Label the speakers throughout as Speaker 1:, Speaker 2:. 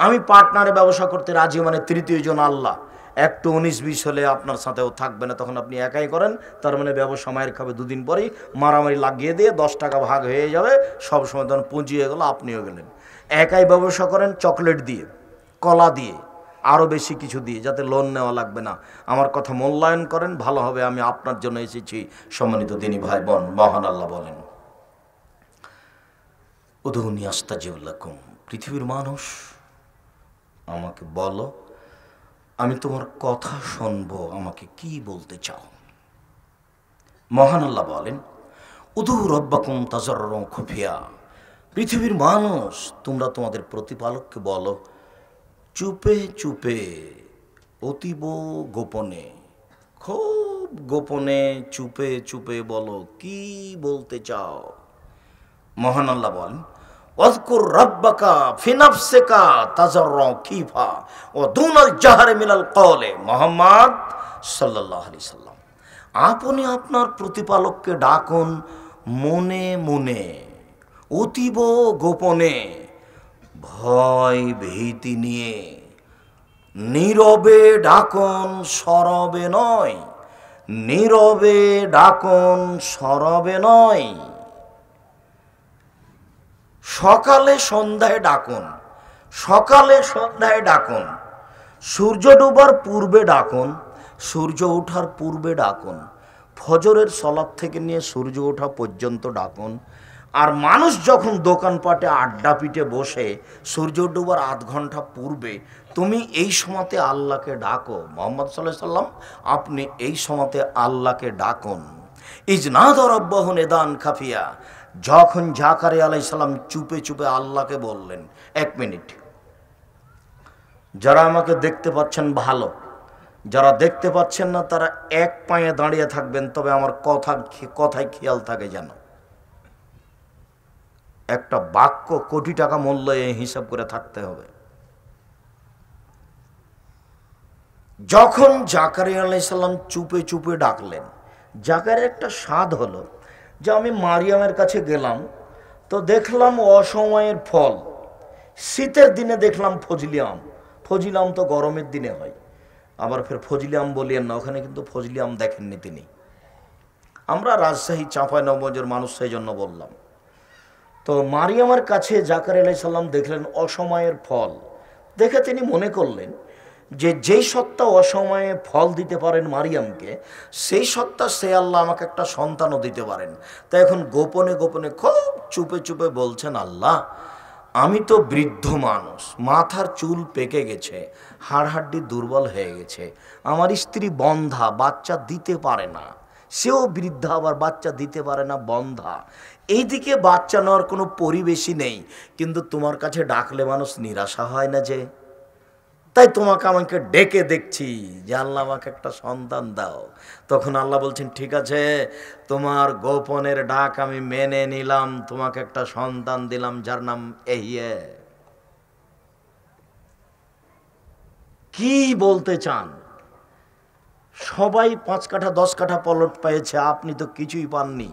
Speaker 1: আমি পার্টনারে ব্যবসা করতে রাজি, মানে তৃতীয় জন আল্লাহ। একটু 19-20 হলে আপনার সাথেও থাকবে না, তখন আপনি একাই করেন, তার মানে ব্যবসা মায়ের খাবে। দুদিন পরেই মারামারি লাগিয়ে দিয়ে 10 টাকা ভাগ হয়ে যাবে, সব সময় তখন পুঁজি হয়ে গেল, আপনিও গেলেন। একাই ব্যবসা করেন চকলেট দিয়ে, কলা দিয়ে, আরও বেশি কিছু দিয়ে, যাতে লোন নেওয়া লাগবে না। আমার কথা মূল্যায়ন করেন, ভালো হবে। আমি আপনার জন্য এসেছি। সম্মানিত দিনী ভাই বোন, মহান আল্লাহ বলেন, উদুনি আস্তাজিব লাকুম, পৃথিবীর মানুষ আমাকে বলো, আমি তোমার কথা শুনবো, আমাকে কি বলতে চাও। মহান আল্লাহ বলেন, উদু রব্বাকুম তাজাররুন খুফিয়া, পৃথিবীর মানুষ তোমরা তোমাদের প্রতিপালককে বলো চুপে চুপে, অতীব গোপনে, খুব গোপনে, চুপে চুপে বলো, কি বলতে চাও। মহান আল্লাহ বলেন, ওয়াজকুর রাব্বাকা ফি নাফসিকা তাজাররুন খিফা ওয়া দুনাল জাহরি মিনাল কওলি। মুহাম্মদ সাল্লাল্লাহু আলাইহি সাল্লাম, আপনি আপনার প্রতিপালককে ডাকুন মনে মনে, অতীব গোপনে, ভয় ভীতি নিয়ে। নীরবে ডাকুন, সরবে নয়। নীরবে ডাকুন, সরবে নয়। সকালে সন্ধ্যায় ডাকুন, সকালে সন্ধ্যায় ডাকুন। সূর্য ডোবার পূর্বে ডাকুন, সূর্য ওঠার পূর্বে ডাকুন। ফজরের সলাত থেকে নিয়ে সূর্য ওঠা পর্যন্ত ডাকুন। আর মানুষ যখন দোকানপাটে আড্ডা পিটে বসে সূর্য ডোবার আধ ঘন্টা পূর্বে তুমি এই সময়তে আল্লাহকে ডাকো। মুহাম্মদ সাল্লাল্লাহু আলাইহি সাল্লাম, আপনি এই সময়তে আল্লাহকে ডাকুন। ইজনাদা রাব্বাহু নিদান খাফিয়া, যখন জাকারিয়া আলাইহিস সালাম চুপে চুপে আল্লাহকে বললেন। 1 মিনিট, যারা আমাকে দেখতে পাচ্ছেন ভালো, যারা দেখতে পাচ্ছেন না তারা এক পায়ে দাঁড়িয়ে থাকবেন, তবে আমার কথায় খেয়াল থাকে যেন। একটা বাক্য কোটি টাকা মূল্য, হিসাব করে থাকতে হবে। যখন জাকারিয়া আলাইহিস সালাম চুপে চুপে ডাকলেন, জাকারিয়ার একটা স্বাদ হলো যে আমি মারিয়ামের কাছে গেলাম তো দেখলাম অসময়ের ফল। শীতের দিনে দেখলাম ফজলি আম, ফজলি আম তো গরমের দিনে হয়। আবার ফের ফজলি আম বলিয়েন না, ওখানে কিন্তু ফজলি আম দেখেননি তিনি। আমরা রাজশাহী চাঁপাইনবাবগঞ্জের মানুষ, সেই জন্য বললাম। তো মারিয়ামের কাছে জাকারিয়া আলাইহিস সালাম দেখলেন অসময়ের ফল। দেখে তিনি মনে করলেন যে যেই সত্তা অসময়ে ফল দিতে পারেন মারিয়ামকে, সেই সত্তা সে আল্লাহ আমাকে একটা সন্তানও দিতে পারেন। তাই এখন গোপনে গোপনে খুব চুপে চুপে বলছেন, আল্লাহ আমি তো বৃদ্ধ মানুষ, মাথার চুল পেকে গেছে, হাড়হাড্ডি দুর্বল হয়ে গেছে, আমার স্ত্রী বন্ধা, বাচ্চা দিতে পারে না, সেও বৃদ্ধা, আবার বাচ্চা দিতে পারে না, বন্ধা। এইদিকে বাচ্চা নেওয়ার কোনো পরিবেশই নেই, কিন্তু তোমার কাছে ডাকলে মানুষ নিরাশা হয় না যে? তাই তোমাকে আমাকে ডেকে দেখছি যে আল্লাহ আমাকে একটা সন্তান দাও। তখন আল্লাহ বলছেন, ঠিক আছে, তোমার গোপনের ডাক আমি মেনে নিলাম, তোমাকে একটা সন্তান দিলাম যার নাম এহিয়ে। কি বলতে চান? সবাই 5 কাঠা 10 কাঠা প্লট পেয়েছে, আপনি তো কিছুই পাননি।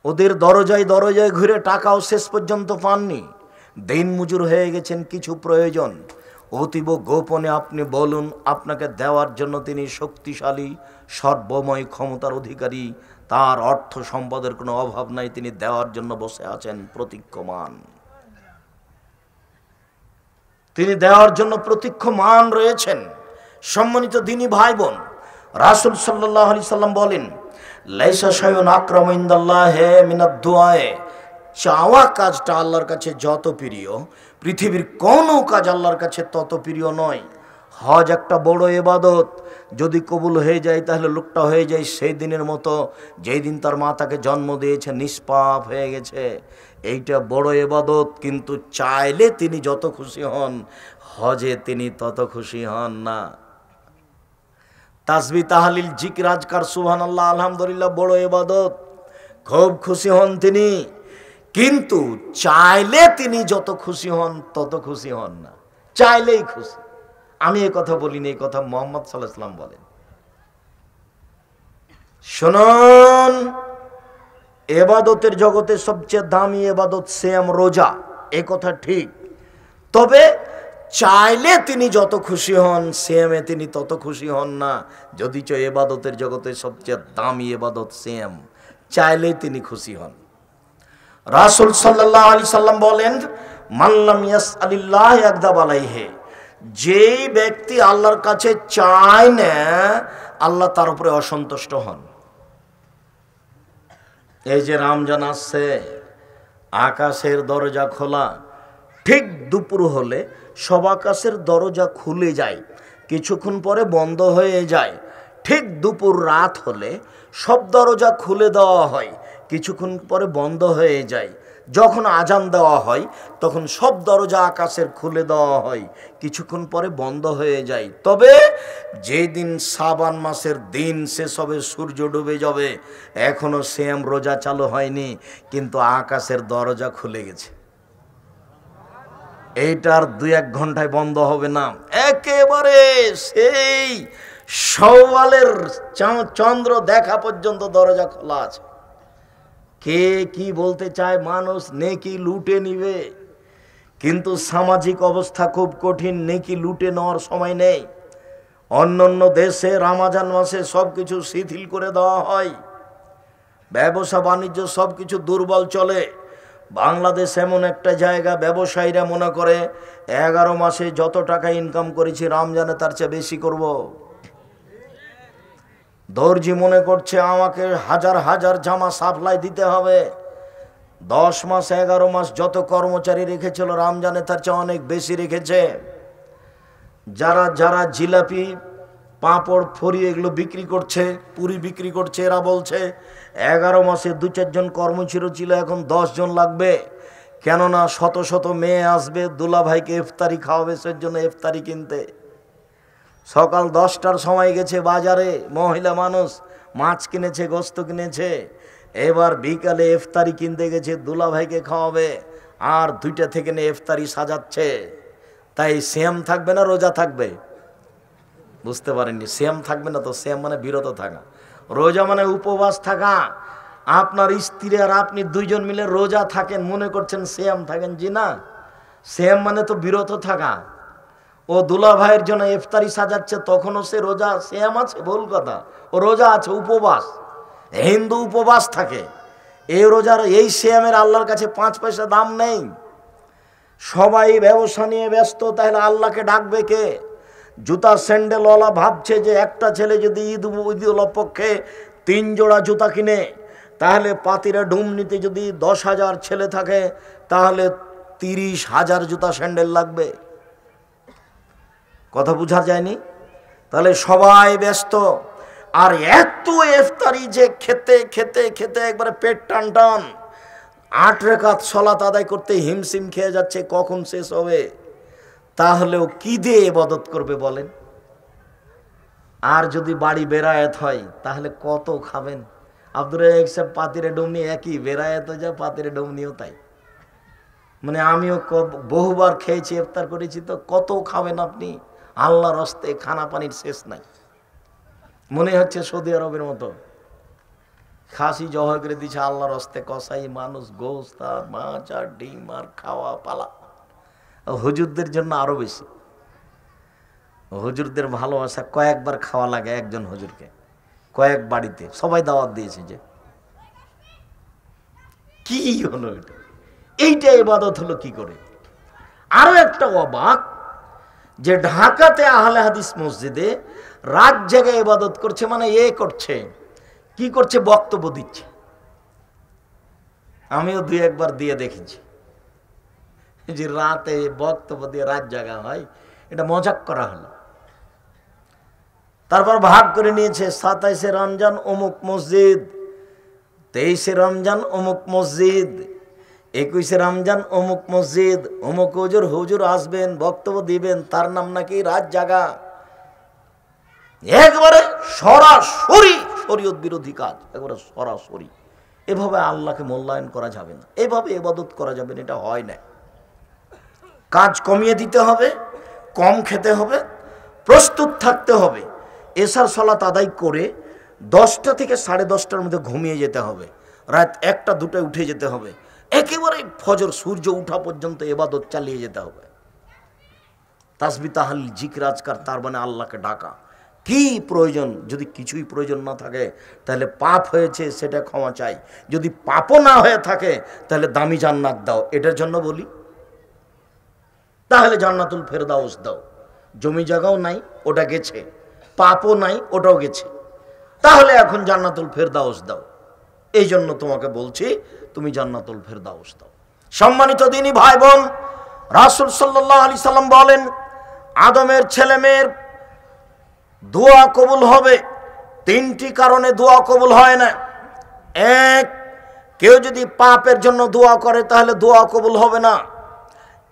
Speaker 1: ওদের দরজায় দরজায় ঘুরে টাকাও শেষ পর্যন্ত পাননি। দিন মজুর হয়ে গেছেন, কিছু প্রয়োজন অতীব গোপনে আপনি বলুন, আপনাকে দেওয়ার জন্য তিনি শক্তিশালী, সর্বময় ক্ষমতার অধিকারী, তার অর্থ সম্পদের কোনো অভাব নাই, তিনি দেওয়ার জন্য বসে আছেন প্রতীক্ষমান। তিনি দেওয়ার জন্য প্রতীক্ষমান রয়েছেন। সম্মানিত দিনী ভাই বোন, রাসূল সাল্লাল্লাহু আলাইহি সাল্লাম বলেন, লাইসা শাইউন আকরামু ইনদাল্লাহি মিনাদ দুআয়ে, চাওয়া কাজটা আল্লাহর কাছে যত প্রিয়, পৃথিবীর কোনো কাজ আল্লাহর কাছে তত প্রিয় নয়। হজ একটা বড় ইবাদত, যদি কবুল হয়ে যায় তাহলে লোকটা হয়ে যায় সেই দিনের মতো যেই দিন তার মা তাকে জন্ম দিয়েছে, নিষ্পাপ হয়ে গেছে। এইটা বড় ইবাদত, কিন্তু চাইলে তিনি যত খুশি হন, হজে তিনি তত খুশি হন না। তাসবিহ তাহলিল জিকির আজকার সুবহানাল্লাহ আলহামদুলিল্লাহ বড় ইবাদত, খুব খুশি হন তিনি, কিন্তু চাইলে তিনি যত খুশি হন তত খুশি হন না। চাইলেই খুশি। আমি এই কথা বলিনি, এই কথা মুহাম্মদ সাল্লাল্লাহু আলাইহি ওয়াসাল্লাম বলেন। শুনুন, ইবাদতের জগতে সবচেয়ে দামি ইবাদত সিয়াম, রোজা, এই কথা ঠিক। তবে চাইলে তিনি যত খুশি হন, সিয়ামে তিনি তত খুশি হন না। যদিচ এবাদতের জগতে সবচেয়ে দামি এবাদত সিয়াম, চাইলে তিনি খুশি হন। রাসূল সাল্লাল্লাহু আলাইহি সাল্লাম বলেন, মাল্লাম ইয়াসআলিল্লাহ ইয়াগদাব আলাইহি, যেই ব্যক্তি আল্লাহর কাছে চায় না, আল্লাহ তার উপরে অসন্তুষ্ট হন। এই যে রমজান আসছে, আকাশের দরজা খোলা, ঠিক দুপুর হলে সব আকাশের দরজা খুলে যায়, কিছুক্ষণ পরে বন্ধ হয়ে যায়। ঠিক দুপুর রাত হলে সব দরজা খুলে দেওয়া হয়, কিছুক্ষণ পরে বন্ধ হয়ে যায়। যখন আজান দেওয়া হয় তখন সব দরজা আকাশের খুলে দেওয়া হয়, কিছুক্ষণ পরে বন্ধ হয়ে যায়। তবে যেই দিন শাবান মাসের দিন শেষ হবে, সূর্য ডুবে যাবে, এখনো সিয়াম রোজা চালু হয়নি, কিন্তু আকাশের দরজা খুলে গেছে। এইটার 2-1 ঘন্টায় বন্ধ হবে না, একেবারে সেই শাওয়ালের চন্দ্র দেখা পর্যন্ত দরজা খোলা আছে। কে কি বলতে চায়, মানুষ নেকি লুটে নিবে, কিন্তু সামাজিক অবস্থা খুব কঠিন, নেকি লুটে নেওয়ার সময় নেই। অন্যান্য দেশে রমজান মাসে সব কিছু শিথিল করে দেওয়া হয়, ব্যবসা বাণিজ্য সব কিছু দুর্বল চলে। বাংলাদেশ এমন একটা জায়গা, ব্যবসায়ীরা মনে করে 11 মাসে যত টাকা ইনকাম করেছি রমজানে তার চেয়ে বেশি করব। দর্জি মনে করছে আমাকে হাজার হাজার জামা সাপ্লাই দিতে হবে, 10 মাস 11 মাস যত কর্মচারী রেখেছিল রমজানে তার চেয়ে অনেক বেশি রেখেছে। যারা যারা জিলাপি, পাঁপড়, ফড়ি এগুলো বিক্রি করছে, পুরি বিক্রি করছে, এরা বলছে 11 মাসে 2-4 জন কর্মচারী ছিল, এখন 10 জন লাগবে, কেননা শত শত মেয়ে আসবে, দুলা ভাইকে ইফতারি খাওয়াবে, সেজন্য ইফতারি কিনতে। সকাল 10টার সময় গেছে বাজারে, মহিলা মানুষ মাছ কিনেছে, গোস্ত কিনেছে, এবার বিকালে ইফতারি কিনতে গেছে, দুলা ভাইকে খাওয়াবে, আর 2টা থেকে নিয়ে ইফতারি সাজাচ্ছে। তাই সিয়াম থাকবে না রোজা থাকবে? বুঝতে পারেননি? সিয়াম থাকবে না তো, সিয়াম মানে বিরত থাকা, রোজা মানে উপবাস থাকা। আপনার স্ত্রী আর আপনি 2 জন মিলে রোজা থাকেন, মনে করছেন সিয়াম থাকেন? জি না, সিয়াম মানে তো বিরত থাকা। ও দুলা ভাইয়ের জন্য ইফতারি সাজাচ্ছে, তখনও সে রোজা, সিয়াম আছে? ভুল কথা, ও রোজা আছে, উপবাস। হিন্দু উপবাস থাকে, এই রোজার এই সিয়ামের আল্লাহর কাছে 5 পয়সা দাম নেই। সবাই ব্যবসা নিয়ে ব্যস্ত, তাহলে আল্লাহকে ডাকবে কে? জুতা স্যান্ডেলওয়ালা ভাবছে যে একটা ছেলে যদি ঈদ উপলক্ষে 3 জোড়া জুতা কিনে, তাহলে পাতিরা ডুমনিতে যদি 10,000 ছেলে থাকে, তাহলে 30,000 জুতা স্যান্ডেল লাগবে। কথা বোঝা যায়নি? তাহলে সবাই ব্যস্ত, আর এত ইফতারি যে খেতে খেতে খেতে একবারে পেট টান টান, 8 রাকাত সালাত আদায় করতে হিমশিম খেয়ে যাচ্ছে, কখন শেষ হবে? তাহলেও কি দিয়ে ইবাদত করবে বলেন? আর যদি বাড়ি বেরায়েত হয় তাহলে কত খাবেন? আব্দুর রাজ্জাক সাহেব পাতিরে ডুমনি একই, বেরায়েতও যা পাতিরে ডুমনিও তাই। মানে আমিও বহুবার খেয়েছি, ইফতার করেছি, তো কত খাবেন আপনি? আল্লাহর হস্তে খানা পানির শেষ নাই। মনে হচ্ছে সৌদি আরবের মতো, খাসি জবাই করে দিচ্ছে আল্লাহর হস্তে, কসাই মানুষ, গোস্ত আর মাছ আর ডিম আর খাওয়া পালা। হুজুরদের জন্য আরো বেশি, হুজুরদের ভালোবাসা, কয়েকবার খাওয়া লাগে একজন হুজুরকে, কয়েক বাড়িতে সবাই দাওয়াত দিয়েছে। যে কি হলো এটা? এইটা ইবাদত হলো কি করে? আরো একটা অবাক, যে ঢাকাতে আহলে হাদিস মসজিদে রাত জেগে ইবাদত করছে, মানে এ করছে কি করছে, বক্তব্য দিচ্ছে। আমিও 2-1 বার দিয়ে দেখেছি, যে রাতে বক্তব্য দিয়ে রাত জাগা হয়, এটা মজাক করা হলো। তারপর ভাগ করে নিয়েছে, 27শে রমজান অমুক মসজিদ, 23শে রমজান অমুক মসজিদ, 21শে রমজান অমুক মসজিদ, অমুক হুজুর আসবেন, বক্তব্য দিবেন, তার নাম নাকি রাত জাগা। একবারে সরাসরি শরীয়ত বিরোধী কাজ, একবারে সরাসরি। এভাবে আল্লাহকে মূল্যায়ন করা যাবে না, এভাবে ইবাদত করা যাবে না, এটা হয় না। কাজ কমিয়ে দিতে হবে, কম খেতে হবে, প্রস্তুত থাকতে হবে। এশার সালাত আদায় করে 10টা থেকে 10:30টার মধ্যে ঘুমিয়ে যেতে হবে, রাত 1টা 2টায় উঠে যেতে হবে, একেবারে ফজর সূর্য উঠা পর্যন্ত ইবাদত চালিয়ে যেতে হবে। তাসবিহ তাহলিল জিকির আজকার, তার মানে আল্লাহকে ডাকা। কি প্রয়োজন? যদি কিছুই প্রয়োজন না থাকে তাহলে পাপ হয়েছে সেটা ক্ষমা চাই, যদি পাপও না হয়ে থাকে তাহলে দামি জান্নাত দাও, এটার জন্য বলি। তাহলে জান্নাতুল ফেরদাউস দাও। জমি জায়গাও নাই, ওটা গেছে, পাপও নাই, ওটাও গেছে, তাহলে এখন জান্নাতুল ফেরদাউস দাও। এই জন্য তোমাকে বলছি তুমি জান্নাতুল ফেরদাউস দাও। সম্মানিত দিনী ভাই বোন, রাসূল সাল্লাল্লাহু আলাইহি সাল্লাম বলেন আদমের ছেলে মেয়ের দোয়া কবুল হবে। তিনটি কারণে দোয়া কবুল হয় না। এক, কেউ যদি পাপের জন্য দোয়া করে তাহলে দোয়া কবুল হবে না।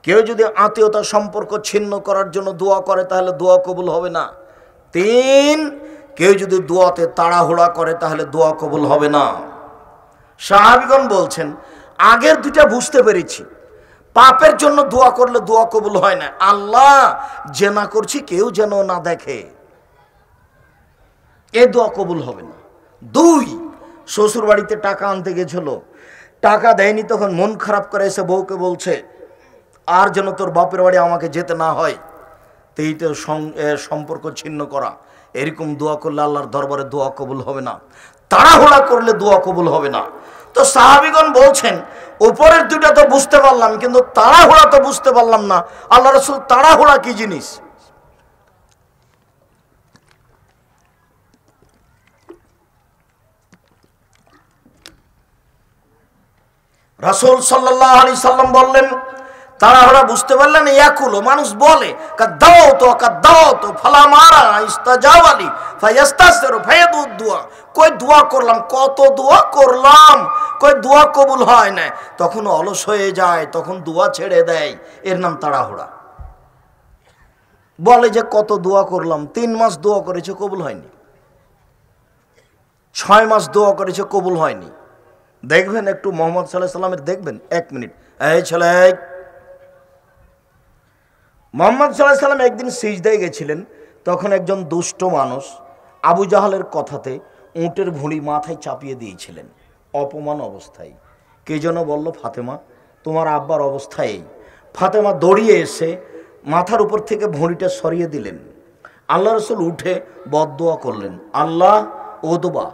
Speaker 1: কেউ যদি আত্মীয়তা সম্পর্ক ছিন্ন করার জন্য দোয়া করে তাহলে দোয়া কবুল হবে না। তিন, কেউ যদি দোয়াতে তাড়াহুড়া করে তাহলে দোয়া কবুল হবে না। সাহাবীগণ বলছেন আগের দুটা বুঝতে পেরেছি, পাপের জন্য দোয়া করলে দোয়া কবুল হয় না, আল্লাহ জেনা করছি কেউ যেন না দেখে, এ দোয়া কবুল হবে না। দুই, শ্বশুর বাড়িতে টাকা আনতে গেছিল, টাকা দেয়নি, তখন মন খারাপ করে এসে বউকে বলছে আর যেন তোর বাপের বাড়ি আমাকে যেতে না হয়, তো এই তো সম্পর্ক ছিন্ন করা। এরকম দোয়া করলে আল্লাহর দরবারে দোয়া কবুল হবে না। তাড়াহুড়া করলে দোয়া কবুল হবে না। তো সাহাবীগণ বলছেন উপরের দুটা তো বুঝতে পারলাম, কিন্তু তাড়াহুড়া তো বুঝতে পারলাম না। আল্লাহ রাসূল তাড়াহুড়া কি জিনিস? রাসূল সাল্লাল্লাহু আলাইহি সাল্লাম বললেন তাড়াহুড়া বুঝতে পারলেন, ইয়াকুলো মানুষ বলে কাদাওতো ফালা মারা ইস্তাজাওয়ালি ফায়াস্তাসিরু ফায়াদুদ দুয়া, কই দোয়া করলাম, কত দোয়া করলাম, কই দোয়া কবুল হয় না, তখন অলস হয়ে যায়, তখন দোয়া ছেড়ে দেয়, এর নাম তাড়াহুড়া। বলে যে কত দোয়া করলাম, 3 মাস দোয়া করেছে কবুল হয়নি, 6 মাস দোয়া করেছে কবুল হয়নি। দেখবেন একটু মুহাম্মদ সাল্লাল্লাহু আলাইহি সাল্লামের দেখবেন, 1 মিনিট, এই ছেলে, মুহাম্মদ সাল্লাল্লাহু আলাইহি সাল্লাম একদিন সিজদায় গেছিলেন, তখন একজন দুষ্ট মানুষ আবু জাহালের কথাতে উটের ভুঁড়ি মাথায় চাপিয়ে দিয়েছিলেন অপমান অবস্থায়। কে যেন বলল ফাতেমা তোমার আব্বার অবস্থা এই। ফাতেমা দৌড়িয়ে এসে মাথার উপর থেকে ভুঁড়িটা সরিয়ে দিলেন। আল্লাহ রাসূল উঠে বদদোয়া করলেন, আল্লাহ ওদবা,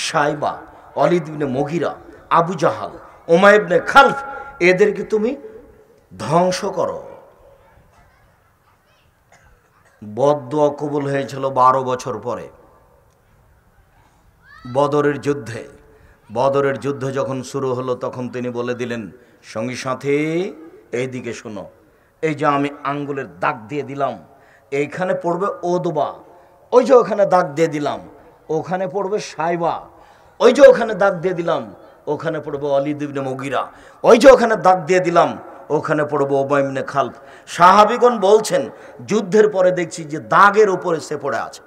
Speaker 1: সাইবা, ওয়ালিদ ইবনে মুগীরা, আবু জাহাল, উমাইয়া ইবনে খালফ, এদেরকে তুমি ধ্বংস করো। বদদোয়া কবুল হয়েছিল 12 বছর পরে বদরের যুদ্ধে। বদরের যুদ্ধ যখন শুরু হলো তখন তিনি বলে দিলেন সঙ্গী সাথী এইদিকে শোনো, এই যে আমি আঙ্গুলের দাগ দিয়ে দিলাম এইখানে পড়বে ওদবা, ওই যে ওখানে দাগ দিয়ে দিলাম ওখানে পড়বে সাইবা, ওই যে ওখানে দাগ দিয়ে দিলাম ওখানে পড়বে ওয়ালিদ ইবনে মুগীরা, ওই যে ওখানে দাগ দিয়ে দিলাম ওখানে পড়বে উমাইয়া ইবনে খালফ। সাহাবীগণ বলছেন যুদ্ধের পরে দেখছি যে দাগের উপরে সে পড়ে আছে,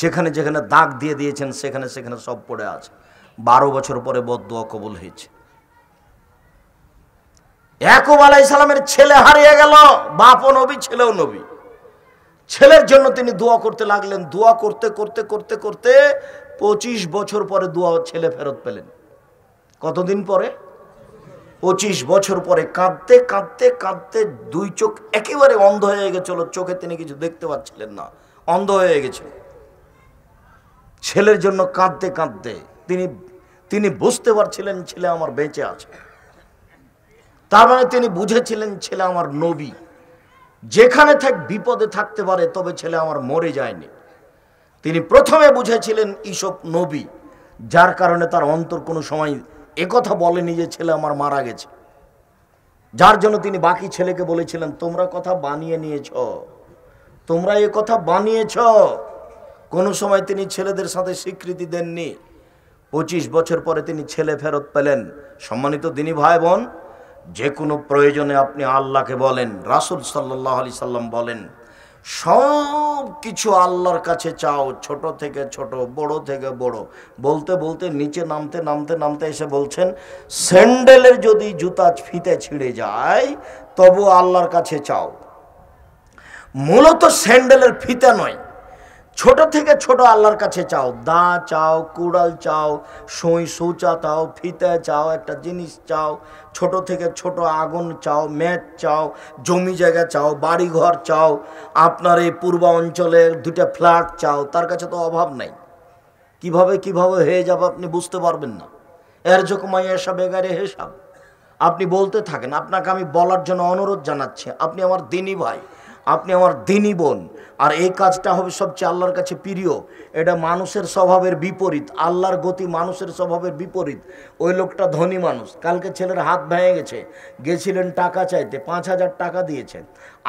Speaker 1: যেখানে যেখানে দাগ দিয়ে দিয়েছেন সেখানে সেখানে সব পড়ে আছে। 12 বছর পরে বদদোয়া কবুল হয়েছে। ইয়াকুব আলাইহিস সালামের ছেলে হারিয়ে গেল, বাপও নবী ছেলেও নবী। ছেলের জন্য তিনি দোয়া করতে লাগলেন, দোয়া করতে করতে করতে করতে 25 বছর পরে দোয়া ছেলে ফেরত পেলেন। কতদিন পরে? 25 বছর পরে। কাঁদতে কাঁদতে কাঁদতে 2 চোখ একেবারে অন্ধ হয়ে গেছিল, চোখে তিনি কিছু দেখতে পাচ্ছিলেন না, অন্ধ হয়ে গেছে। ছেলের জন্য কাঁদতে কাঁদতে তিনি বুঝতে পারছিলেন ছেলে আমার বেঁচে আছে, তার মানে তিনি বুঝেছিলেন ছেলে আমার নবী, যেখানে বিপদে থাকতে পারে তবে ছেলে আমার মরে যায়নি। তিনি প্রথমে বুঝেছিলেন ঈসব নবী, যার কারণে তার অন্তর কোনো সময় একথা বলেনি যে ছেলে আমার মারা গেছে, যার জন্য তিনি বাকি ছেলেকে বলেছিলেন তোমরা কথা বানিয়ে নিয়েছ, তোমরা এ কথা বানিয়েছ। কোনো সময় তিনি ছেলেদের সাথে স্বীকৃতি দেননি। 25 বছর পরে তিনি ছেলে ফেরত পেলেন। সম্মানিত দিনী ভাই বোন, যে কোনো প্রয়োজনে আপনি আল্লাহকে বলেন। রাসূল সাল্লাল্লাহু আলাইহি সাল্লাম বলেন সব কিছু আল্লাহর কাছে চাও, ছোট থেকে ছোট, বড় থেকে বড়। বলতে বলতে নিচে নামতে নামতে নামতে এসে বলছেন স্যান্ডেলের যদি জুতা ফিতে ছিঁড়ে যায় তবু আল্লাহর কাছে চাও। মূলত স্যান্ডেলের ফিতে নয়, ছোট থেকে ছোট আল্লাহর কাছে চাও, দা চাও, কুড়াল চাও, সুই সূচা চাও, ফিতা চাও, একটা জিনিস চাও, ছোট থেকে ছোট আগুন চাও, ম্যাচ চাও, জমি জায়গা চাও, বাড়ি ঘর চাও, আপনার এই পূর্বাঞ্চলের 2টা ফ্ল্যাট চাও, তার কাছে তো অভাব নাই। কিভাবে কিভাবে হয়ে যাবে আপনি বুঝতে পারবেন না। এর যকমাই এসা বেগারে হেসাব। আপনি বলতে থাকেন, আপনাকে আমি বলার জন্য অনুরোধ জানাচ্ছি, আপনি আমার দিনী ভাই, আপনি আমার দিনী বোন, আর এই কাজটা হবে সবচেয়ে আল্লাহর কাছে প্রিয়। এটা মানুষের স্বভাবের বিপরীত, আল্লাহর গতি মানুষের স্বভাবের বিপরীত। ওই লোকটা ধনী মানুষ, কালকে ছেলের হাত ভেঙে গেছে, গেছিলেন টাকা চাইতে, 5,000 টাকা দিয়েছেন।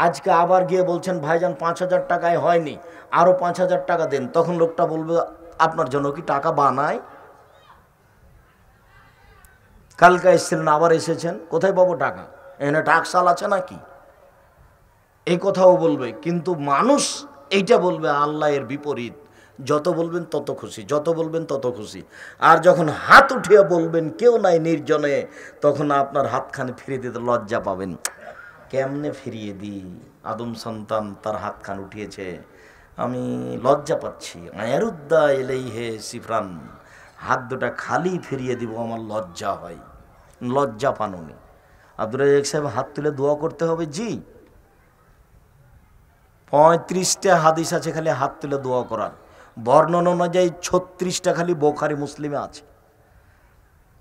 Speaker 1: আজকে আবার গিয়ে বলছেন ভাইজান 5,000 টাকায় হয়নি, আরও 5,000 টাকা দেন। তখন লোকটা বলবে আপনার জন্য কি টাকা বানায়? কালকে এসেছিলেন, আবার এসেছেন, কোথায় পাবো টাকা? এখানে টাকশাল আছে নাকি? এই কথাও বলবে, কিন্তু মানুষ এইটা বলবে আল্লাহ এর বিপরীত। যত বলবেন তত খুশি, যত বলবেন তত খুশি। আর যখন হাত উঠিয়ে বলবেন কেউ নাই নির্জনে, তখন আপনার হাতখানে ফিরিয়ে দিতে লজ্জা পাবেন। কেমনে ফিরিয়ে দিই? আদম সন্তান তার হাতখান উঠিয়েছে, আমি লজ্জা পাচ্ছি। আয়ারুদ্দা এলেই হে সিফরান, হাত দুটা খালি ফিরিয়ে দিব, আমার লজ্জা হয়। লজ্জা পানুনি। আব্দুর রাজ্জাক সাহেব হাত তুলে দোয়া করতে হবে? জি, 35টা হাদিস আছে খালি হাত তুলে দোয়া করার। বর্ণনা অনুযায়ী 36টা খালি বোখারি মুসলিমে আছে।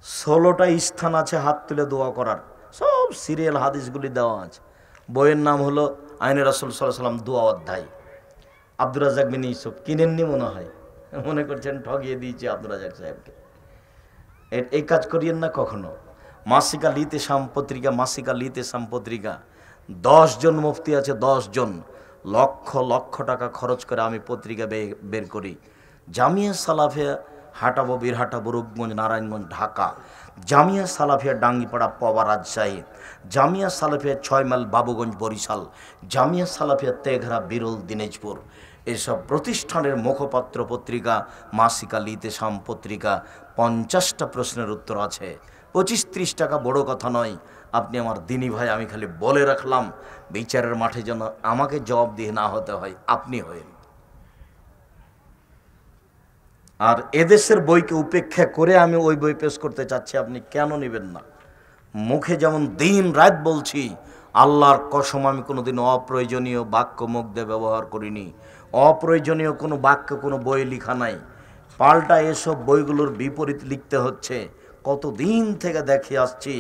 Speaker 1: 16টা স্থান আছে হাত তুলে দোয়া করার, সব সিরিয়াল হাদিসগুলি দেওয়া আছে। বইয়ের নাম হলো আইনে রাসূল সাল্লাল্লাহু আলাইহি ওয়াসাল্লাম দোয়া অধ্যায়। আব্দুর রাজ্জাক বিন ইউসুফ কিনেননি মনে হয়, মনে করছেন ঠগিয়ে দিয়েছে আব্দুর রাজ্জাক সাহেবকে। এই কাজ করিয়েন না কখনো। মাসিকা লিতে পত্রিকা, মাসিকা লিতে পত্রিকা, 10 জন মুফতি আছে, 10 জন, লক্ষ লক্ষ টাকা খরচ করে আমি পত্রিকা বের করি। জামিয়া সালাফিয়া হাটাবো, বীরহাটা, বরুপগঞ্জ, নারায়ণগঞ্জ, ঢাকা। জামিয়া সালাফিয়া ডাঙ্গিপাড়া, পবা, রাজশাহী। জামিয়া সালাফিয়া 6 মাইল, বাবুগঞ্জ, বরিশাল। জামিয়া সালাফিয়া তেঘরা, বিরল, দিনাজপুর। এসব প্রতিষ্ঠানের মুখপাত্র পত্রিকা মাসিকা লিতে পত্রিকা। 50টা প্রশ্নের উত্তর আছে, 25-30 টাকা বড় কথা নয়। আপনি আমার দিনী ভাই, আমি খালি বলে রাখলাম, বিচারের মাঠে যেন আমাকে জবাব দিয়ে না হতে হয়, আপনি হয়েন। আর এদেশের বইকে উপেক্ষা করে আমি ওই বই পেশ করতে চাচ্ছি, আপনি কেন নেবেন না? মুখে যেমন দিন রাত বলছি, আল্লাহর কসম আমি কোনোদিন অপ্রয়োজনীয় বাক্য মুখ দিয়ে ব্যবহার করিনি। অপ্রয়োজনীয় কোনো বাক্য কোনো বই লেখা নাই। পাল্টা এসব বইগুলোর বিপরীত লিখতে হচ্ছে। কতদিন থেকে দেখে আসছি।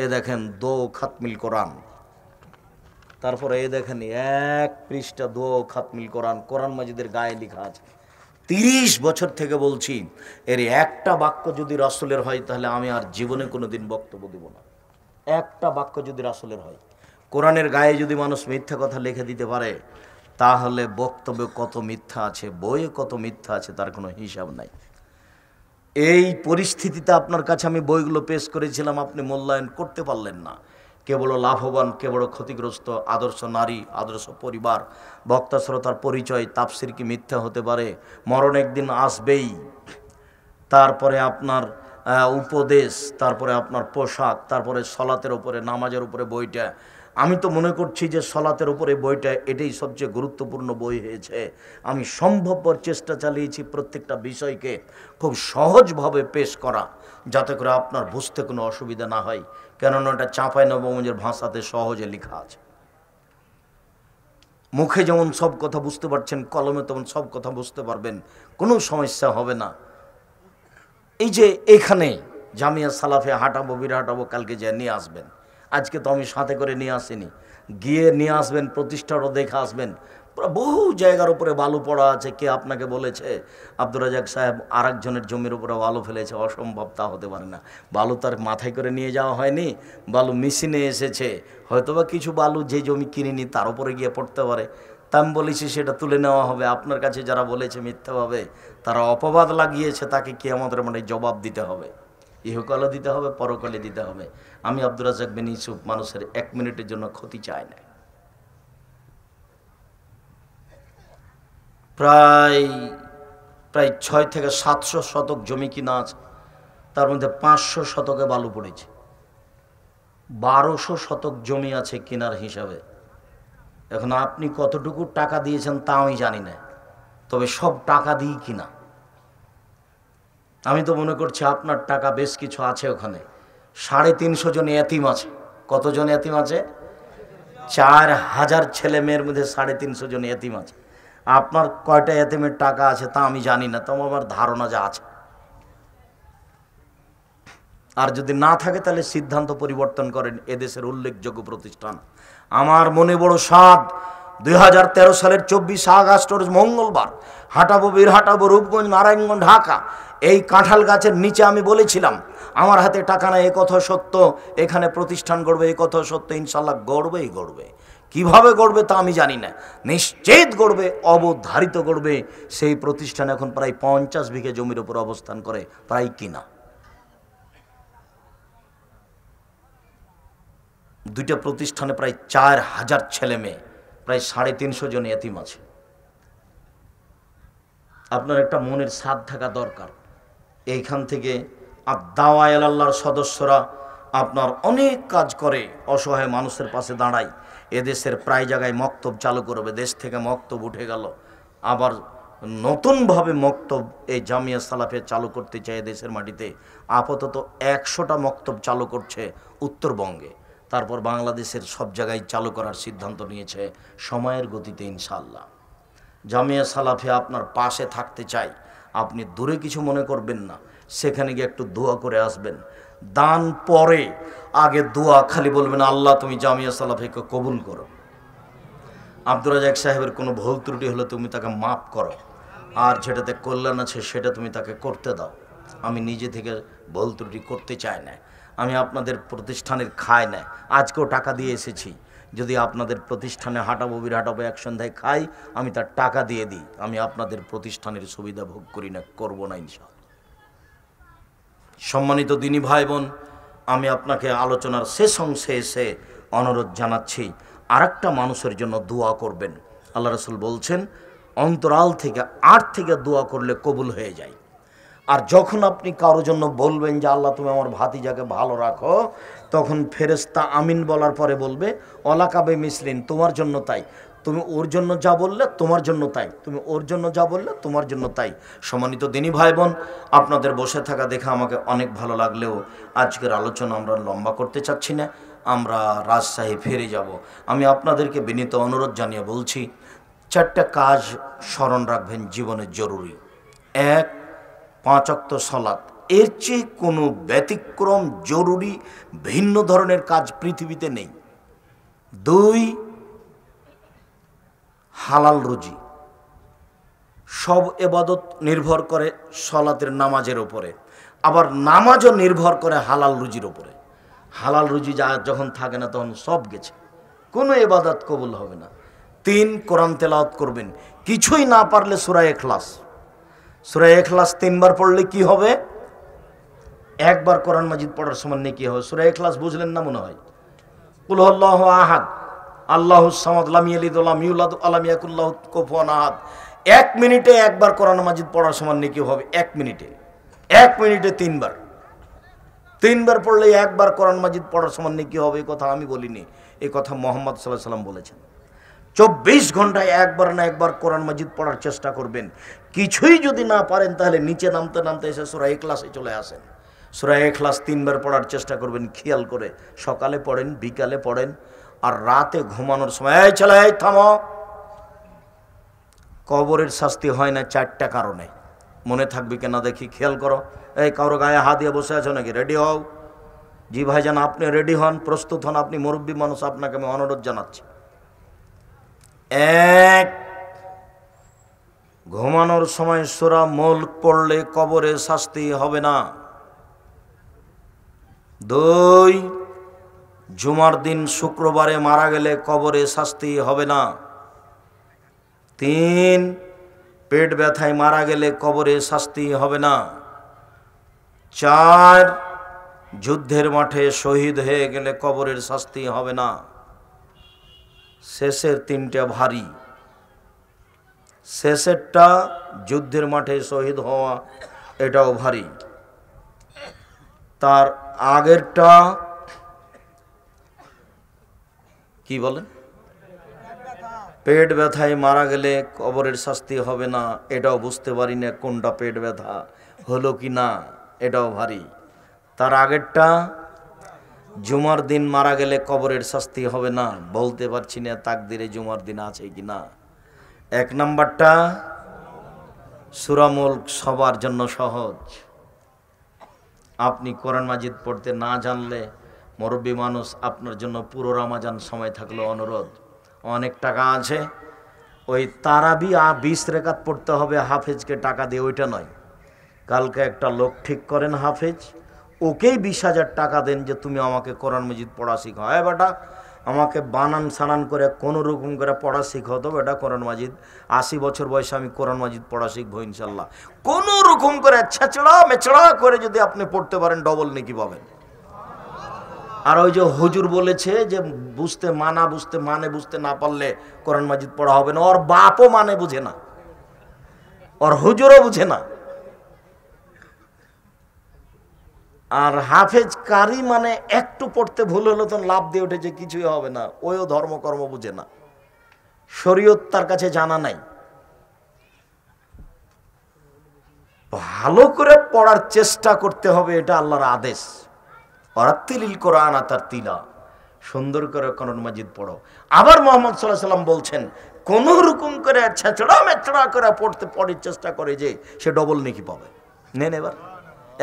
Speaker 1: এ দেখেন দো খাতমিল কোরআন, তারপরে এ দেখেন 1 পৃষ্ঠা দো খাতমিল কোরআন, কোরআন মাজিদের গায়ে লেখা আছে। 30 বছর থেকে বলছি, এর একটা বাক্য যদি রাসূলের হয় তাহলে আমি আর জীবনে কোনোদিন বক্তব্য দেব না। একটা বাক্য যদি রাসূলের হয়, কোরআনের গায়ে যদি মানুষ মিথ্যা কথা লিখে দিতে পারে, তাহলে বক্তব্যে কত মিথ্যা আছে, বইয়ে কত মিথ্যা আছে, তার কোনো হিসাব নাই। এই পরিস্থিতিতে আপনার কাছে আমি বইগুলো পেশ করেছিলাম, আপনি মূল্যায়ন করতে পারলেন না। কে বড় লাভবান, কে বড় ক্ষতিগ্রস্ত, আদর্শ নারী, আদর্শ পরিবার, বক্তা শ্রোতার পরিচয়, তাফসির কি মিথ্যা হতে পারে, মরণ একদিন আসবেই, তারপরে আপনার উপদেশ, তারপরে আপনার পোশাক, তারপরে সলাতের উপরে, নামাজের উপরে বইটা। আমি তো মনে করছি যে সলাতের উপরে বইটা এটাই সবচেয়ে গুরুত্বপূর্ণ বই হয়েছে। আমি সম্ভবপর চেষ্টা চালিয়েছি প্রত্যেকটা বিষয়কে খুব সহজভাবে পেশ করা, যাতে করে আপনার বুঝতে কোনো অসুবিধা না হয়। কেননা এটা চাঁপাইনবাবগঞ্জের ভাষাতে সহজে লেখা আছে। মুখে যেমন সব কথা বুঝতে পারছেন, কলমে তেমন সব কথা বুঝতে পারবেন, কোনো সমস্যা হবে না। এই যে এখানে জামিয়া সালাফিয়া হাঁটাবো, বীরহাটাবো, কালকে যা নিয়ে আসবেন। আজকে তো আমি সাথে করে নিয়ে আসিনি, গিয়ে নিয়ে আসবেন, প্রতিষ্ঠানও দেখে আসবেন। বহু জায়গার উপরে বালু পড়া আছে। কে আপনাকে বলেছে আব্দুর রাজ্জাক সাহেব আরেকজনের জমির উপরে বালু ফেলেছে? অসম্ভব, তা হতে পারে না। বালু তার মাথায় করে নিয়ে যাওয়া হয়নি, বালু মেশিনে এসেছে। হয়তোবা কিছু বালু যে জমি কিনিনি তার উপরে গিয়ে পড়তে পারে, তা আমি বলেছি সেটা তুলে নেওয়া হবে। আপনার কাছে যারা বলেছে মিথ্যাভাবে, তারা অপবাদ লাগিয়েছে, তাকে কি আমাদের মানে জবাব দিতে হবে, ইহকালে দিতে হবে, পরকালে দিতে হবে। আমি আব্দুর রাজ্জাক বিন ইউসুফ মানুষের 1 মিনিটের জন্য ক্ষতি চাই না। প্রায় 6 থেকে 700 শতক জমি কিনা আছে, তার মধ্যে 500 শতকে বালু পড়েছে। 1200 শতক জমি আছে কেনার হিসাবে। এখন আপনি কতটুকু টাকা দিয়েছেন তা আমি জানি না, তবে সব টাকা দিই কিনা। আমি তো মনে করছি আপনার টাকা বেশ কিছু আছে ওখানে। 350 জন এতিম আছে। কতজন এতিম আছে? 4000 ছেলে মেয়ের মধ্যে 350 জন এতিম আছে। আপনার কয়টা এতিমের টাকা আছে তা আমি জানি না, তবে আমার ধারণা যা আছে। আর যদি না থাকে তাহলে সিদ্ধান্ত পরিবর্তন করেন এদেশের উল্লেখযোগ্য প্রতিষ্ঠান। আমার মনে বড় সাধ, 2013 সালের 24 আগস্ট মঙ্গলবার হাঁটাবো, বীরহাটাবো, রূপগঞ্জ, নারায়ণগঞ্জ, ঢাকা। এই কাঁঠাল গাছের নিচে আমি বলেছিলাম আমার হাতে টাকা নাই, এ কথা সত্য। এখানে প্রতিষ্ঠান গড়বে, এই কথা সত্য। ইনশাল্লাহ গড়বেই গড়বে। কিভাবে গড়বে তা আমি জানি না, নিশ্চিত গড়বে, অবধারিত গড়বে। সেই প্রতিষ্ঠান এখন প্রায় 50 বিঘে জমির উপর অবস্থান করে, প্রায় কিনা। দুইটা প্রতিষ্ঠানে প্রায় 4000 ছেলে মেয়ে, প্রায় 350 জন এতিম আছে। আপনার একটা মনের সাধ থাকা দরকার। এইখান থেকে দাওয়া আল্লাহর সদস্যরা আপনার অনেক কাজ করে, অসহায় মানুষের পাশে দাঁড়ায়। এদেশের প্রায় জায়গায় মক্তব চালু করবে। দেশ থেকে মক্তব উঠে গেল, আবার নতুনভাবে মক্তব এই জামিয়া সালাফে চালু করতে চায় দেশের মাটিতে। আপাতত 100টা মক্তব চালু করছে উত্তরবঙ্গে, তারপর বাংলাদেশের সব জায়গায় চালু করার সিদ্ধান্ত নিয়েছে সময়ের গতিতে ইনশাআল্লাহ। জামিয়া সালাফে আপনার পাশে থাকতে চাই। আপনি দূরে কিছু মনে করবেন না, সেখানে গিয়ে একটু দোয়া করে আসবেন। দান পরে, আগে দোয়া। খালি বলবেন আল্লাহ তুমি জামিয়া সালাফিকে কবুল করো। আব্দুর রাজাক সাহেবের কোনো ভুল ত্রুটি হলে তুমি তাকে মাফ করো, আর যেটাতে কল্যাণ আছে সেটা তুমি তাকে করতে দাও। আমি নিজে থেকে ভুল ত্রুটি করতে চাই না। আমি আপনাদের প্রতিষ্ঠানের খাই না, আজকেও টাকা দিয়ে এসেছি। যদি আপনাদের প্রতিষ্ঠানে হাঁটাবো, বীরহাটাবো, এক সন্ধ্যায় খাই, আমি তার টাকা দিয়ে দিই। আমি আপনাদের প্রতিষ্ঠানের সুবিধা ভোগ করি না, করবো না ইনশাআল্লাহ। সম্মানিত দিনী ভাই বোন, আমি আপনাকে আলোচনার শেষ অংশে এসে অনুরোধ জানাচ্ছি, আরেকটা মানুষের জন্য দোয়া করবেন। আল্লাহ রাসূল বলছেন অন্তরাল থেকে 8 থেকে দোয়া করলে কবুল হয়ে যায়। আর যখন আপনি কারোর জন্য বলবেন যে আল্লাহ তুমি আমার ভাতিজাকে ভালো রাখো, তখন ফেরেশতা আমিন বলার পরে বলবে অলাকাবে মিসলিন, তোমার জন্য তাই। তুমি ওর জন্য যা বললে তোমার জন্য তাই, তুমি ওর জন্য যা বললে তোমার জন্য তাই। সম্মানিত দিনী ভাই বোন, আপনাদের বসে থাকা দেখে আমাকে অনেক ভালো লাগলেও আজকের আলোচনা আমরা লম্বা করতে চাচ্ছি না, আমরা রাজশাহী ফিরে যাব। আমি আপনাদেরকে বিনীত অনুরোধ জানিয়ে বলছি, 4টা কাজ স্মরণ রাখবেন জীবনে জরুরি। 1, 5 ওয়াক্ত সালাত। এর চেয়ে কোনো ব্যতিক্রম জরুরি ভিন্ন ধরনের কাজ পৃথিবীতে নেই। 2, হালাল রুজি। সব ইবাদত নির্ভর করে সালাতের নামাজের উপরে, আবার নামাজও নির্ভর করে হালাল রুজির উপরে। হালাল রুজি যখন থাকে না তখন সব গেছে, কোনো ইবাদত কবুল হবে না। 3, কোরআন তেলাওয়াত করবেন। কিছুই না পারলে সূরা ইখলাস। সূরা ইখলাস 3 বার পড়লে কি হবে? 1 বার কোরআন মাজিদ পড়ার সমান নেকি হবে। সূরা ইখলাস বুঝলেন না মনে হয়? কুল হুয়াল্লাহু আহাদ, আল্লাহুস সামাদ, লাম ইয়ালিদ ওয়া লাম ইউলাদ ওয়া লাম ইয়াকুল লাহু কুফুয়ান আহাদ। 1 মিনিটে 1 বার কোরআন মাজিদ পড়ার সমান নেকি হবে। 1 মিনিটে 3 বার। 3 বার পড়লে 1 বার কোরআন মাজিদ পড়ার সমান নেকি হবে। এই কথা আমি বলিনি, এই কথা মুহাম্মদ সাল্লাল্লাহু আলাইহি সাল্লাম বলেছেন। 24 ঘন্টায় 1 বার না 1 বার কোরআন মাজিদ পড়ার চেষ্টা করবেন। কিছুই যদি না পারেন তাহলে নিচে নামতে নামতে এসে সূরা ইখলাসে চলে আসেন। সূরা ইখলাস 3 বার পড়ার চেষ্টা করবেন খেয়াল করে। সকালে পড়েন, বিকালে পড়েন, আর রাতে ঘুমানোর সময় এই ছেলে এই থামো। কবরের শাস্তি হয় না 4টা কারণে, মনে থাকবে কিনা দেখি, খেয়াল করো। এই কারো গায়ে হাত দিয়ে বসে আছো নাকি? রেডি হও। জি ভাইজান, আপনি রেডি হন, প্রস্তুত হন। আপনি মুরব্বী মানুষ, আপনাকে আমি অনুরোধ জানাচ্ছি। 1, ঘুমানোর সময় সূরা মুলক পড়লে কবরে শাস্তি হবে না। 2, জুমার দিন শুক্রবারে মারা গেলে কবরে শাস্তি হবে না। 3, পেট ব্যথায় মারা গেলে কবরে শাস্তি হবে না। 4, যুদ্ধের মাঠে শহীদ হয়ে গেলে কবরের শাস্তি হবে না। শেষের 3টা ভারী। শেষেরটা যুদ্ধের মাঠে শহীদ হওয়া, এটাও ভারী। তার আগেরটা কি বলেন? পেট ব্যথায় মারা গেলে কবরের শাস্তি হবে না, এটাও বুঝতে পারি না কোনটা পেট ব্যথা হলো কি না, এটাও ভারী। তার আগেরটা জুমার দিন মারা গেলে কবরের শাস্তি হবে না, বলতে পারছি না তাকদিরে জুমার দিন আছে কি না। 1 নাম্বারটা সূরা মুলক সবার জন্য সহজ। আপনি কোরআন মাজিদ পড়তে না জানলে, মুরব্বী মানুষ, আপনার জন্য পুরো রমজান সময় থাকলো অনুরোধ, অনেক টাকা আছে, ওই তারাবি 20 রাকাত পড়তে হবে হাফেজকে টাকা দিয়ে, ওইটা নয়। কালকে একটা লোক ঠিক করেন হাফেজ, ওকেই 20,000 টাকা দেন যে তুমি আমাকে কোরআন মাজিদ পড়া শিখাও। হ্যাঁ বেটা, আমাকে বানান সানান করে কোনো রকম করে পড়া শিখাও তো বেটা কোরআন মাজিদ। 80 বছর বয়সে আমি কোরআন মাজিদ পড়া শিখবো ইনশাল্লাহ। কোনো রকম করে ছেঁচড়া মেচড়া করে যদি আপনি পড়তে পারেন ডবল নেকি পাবেন। আর ওই যে হুজুর বলেছে যে বুঝতে না পারলে কোরআন মাজিদ পড়া হবে না, ওর বাপও মানে বুঝে না, ওর হুজুরও বুঝে না। আর হাফেজ কারি মানে একটু পড়তে ভুল হলো তো লাভ দিয়ে উঠেছে, কিছুই হবে না, ওইও ধর্মকর্ম বুঝে না, শরীয়ত তার কাছে জানা নাই। ভালো করে পড়ার চেষ্টা করতে হবে, এটা আল্লাহর আদেশ। ওয়ারাত্তিলিল কোরআন তারতিলা, সুন্দর করে কোরআন মাজিদ পড়ো। আবার মুহাম্মদ সাল্লাল্লাহু আলাইহি ওয়াসাল্লাম বলছেন, কোন রকম করে ছেঁচড়া মেচড়া করে পড়ার চেষ্টা করে যে সে ডবল নেকি পাবে। নেন এবার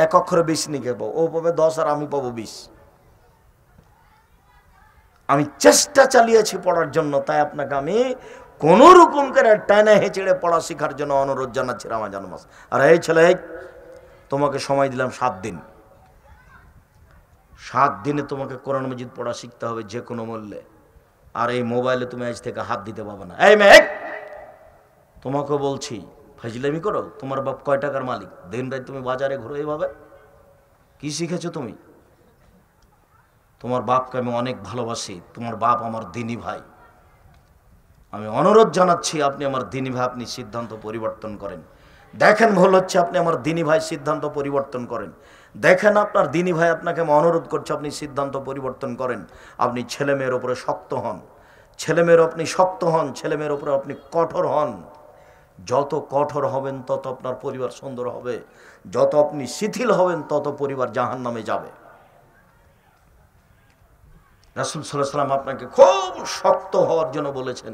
Speaker 1: 1 অক্ষরে 20 নেকি পাবো, ও পাবে 10 আর আমি পাবো 20। আমি চেষ্টা চালিয়েছি পড়ার জন্য, তাই আপনাকে আমি কোন রকম করে টানা হেঁচড়ে পড়া শেখার জন্য অনুরোধ জানাচ্ছি রমজান মাস। আর এই ছেলে, তোমাকে সময় দিলাম 7 দিন, 7 দিনে তোমাকে কোরআন মাজিদ পড়া শিখতে হবে যে কোনো মূল্যে। আর এই মোবাইলে তুমি আজ থেকে হাত দিতে পারবে না। এই মেয়ে, তোমাকে বলছি ফাজলামি করো, তোমার বাপ কয় টাকার মালিক? দিন রাত তুমি বাজারে ঘুরো, এইভাবে কি শিখেছো তুমি? তোমার বাপকে আমি অনেক ভালোবাসি, তোমার বাপ আমার দিনী ভাই। আমি অনুরোধ জানাচ্ছি আপনি আমার দিনী ভাই, আপনি সিদ্ধান্ত পরিবর্তন করেন। দেখেন ভুল হচ্ছে, আপনি আমার দিনী ভাই সিদ্ধান্ত পরিবর্তন করেন। দেখেন আপনার দিনী ভাই আপনাকে আমি অনুরোধ করছি, আপনি সিদ্ধান্ত পরিবর্তন করেন। আপনি ছেলে মেয়ের উপরে শক্ত হন, ছেলেমেয়ের আপনি শক্ত হন, ছেলেমেয়ের উপরে আপনি কঠোর হন। যত কঠোর হবেন তত আপনার পরিবার সুন্দর হবে, যত আপনি শিথিল হবেন তত পরিবার জাহান্নামে যাবে। রাসূল সাল্লাল্লাহু আলাইহি ওয়াসাল্লাম আপনাকে খুব শক্ত হওয়ার জন্য বলেছেন,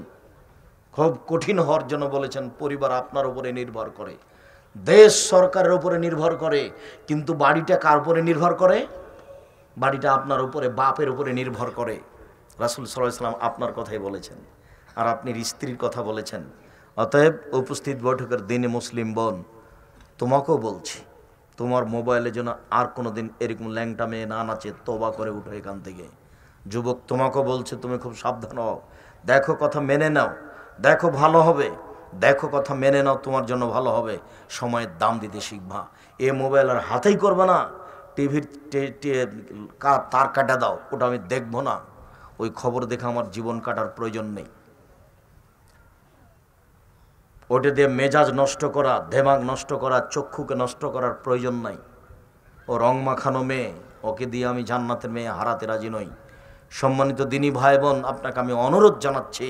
Speaker 1: খুব কঠিন হওয়ার জন্য বলেছেন। পরিবার আপনার উপরে নির্ভর করে, দেশ সরকারের উপরে নির্ভর করে, কিন্তু বাড়িটা কার উপরে নির্ভর করে? বাড়িটা আপনার উপরে, বাপের উপরে নির্ভর করে। রাসূল সাল্লাল্লাহু আলাইহি ওয়াসাল্লাম আপনার কথাই বলেছেন, আর আপনি স্ত্রীর কথা বলেছেন। অতএব উপস্থিত বৈঠকের দিনে মুসলিম বোন, তোমাকেও বলছি, তোমার মোবাইলে যেন আর কোনো দিন এরকম ল্যাংটা মেয়ে না নাচে, তওবা করে উঠো এখান থেকে। যুবক, তোমাকেও বলছে, তুমি খুব সাবধান হও, দেখো কথা মেনে নাও, দেখো ভালো হবে, দেখো কথা মেনে নাও, তোমার জন্য ভালো হবে। সময়ের দাম দিতে শিখবা, এ মোবাইল আর হাতেই করবে না। টিভির তার কাটা দাও, ওটা আমি দেখবো না, ওই খবর দেখে আমার জীবন কাটার প্রয়োজন নেই। ওটা দিয়ে মেজাজ নষ্ট করা, দেমাগ নষ্ট করা, চক্ষুকে নষ্ট করার প্রয়োজন নাই। ও রং মাখানো মেয়ে, ওকে দিয়ে আমি জান্নাতের মেয়ে হারাতে রাজি নই। সম্মানিত দিনী ভাই বোন, আপনাকে আমি অনুরোধ জানাচ্ছি,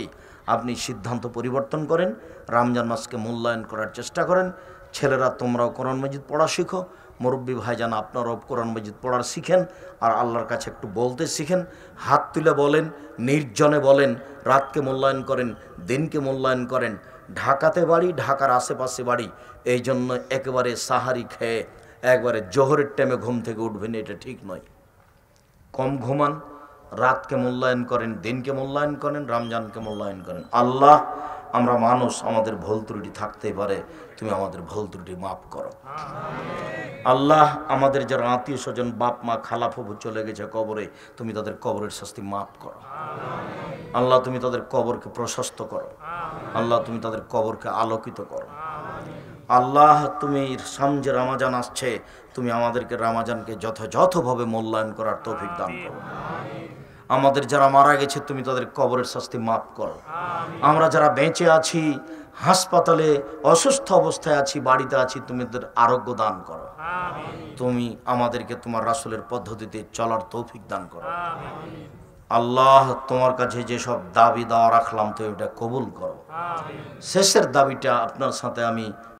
Speaker 1: আপনি সিদ্ধান্ত পরিবর্তন করেন, রমজান মাসকে মূল্যায়ন করার চেষ্টা করেন। ছেলেরা তোমরাও কোরআন মাজিদ পড়া শিখো, মুরব্বী ভাইজান আপনারাও কোরআন মাজিদ পড়ার শিখেন, আর আল্লাহর কাছে একটু বলতে শিখেন। হাত তুলে বলেন, নির্জনে বলেন, রাতকে মূল্যায়ন করেন, দিনকে মূল্যায়ন করেন। ঢাকাতে বাড়ি, ঢাকার আশেপাশে বাড়ি, এই জন্য একেবারে সাহারি খেয়ে একবারে জোহরের টাইমে ঘুম থেকে উঠবেন, এটা ঠিক নয়। কম ঘুমান, রাতকে মূল্যায়ন করেন, দিনকে মূল্যায়ন করেন, রমজানকে মূল্যায়ন করেন। আল্লাহ, আমরা মানুষ, আমাদের ভুল ত্রুটি থাকতেই পারে, তুমি আমাদের ভুল ত্রুটি মাফ করো। আল্লাহ, আমাদের যারা আত্মীয় স্বজন, বাপ মা খালা ফুফু চলে গেছে কবরে, তুমি তাদের কবরের শাস্তি মাফ করো। আল্লাহ, তুমি তাদের কবরকে প্রশস্ত করো। আল্লাহ, তুমি তাদের কবরকে আলোকিত করো। আল্লাহ, তুমি সামনে রমজান আসছে, তুমি আমাদেরকে রমজানকে যথাযথভাবে মূল্যায়ন করার তৌফিক দান করো। আমাদের যারা মারা গেছে, তুমি তাদের কবরের শাস্তি মাফ করো। আমরা যারা বেঁচে আছি, হাসপাতালে অসুস্থ অবস্থায় আছি, বাড়িতে আছি, তুমি তাদের আরোগ্য দান করো। তুমি আমাদেরকে তোমার রাসূলের পদ্ধতিতে চলার তৌফিক দান করো। আল্লাহ তোমার কাছে যেসব দাবি দেওয়া রাখলাম তো এটা কবুল করো। শেষের দাবিটা আপনার সাথে আমি